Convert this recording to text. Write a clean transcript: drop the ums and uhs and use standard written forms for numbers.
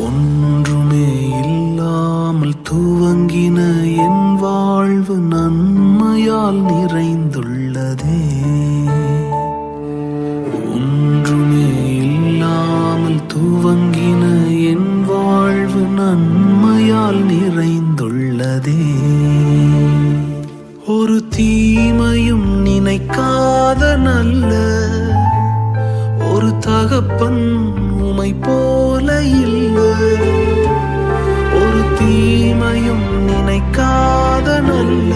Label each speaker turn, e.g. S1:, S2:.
S1: ஒன்றுமே இல்லாமல் துவங்கின என் வாழ்வு நன்மையால் நிறைந்துள்ளதே. ஒன்றுமே இல்லாமல் துவங்கின என் வாழ்வு நன்மையால் நிறைந்துள்ளதே. ஒரு தீமையும் நினைக்காத நல்ல ஒரு தகப்பன் உமை போல இல்லை. ஒரு தீமையும் நினைக்காத நல்ல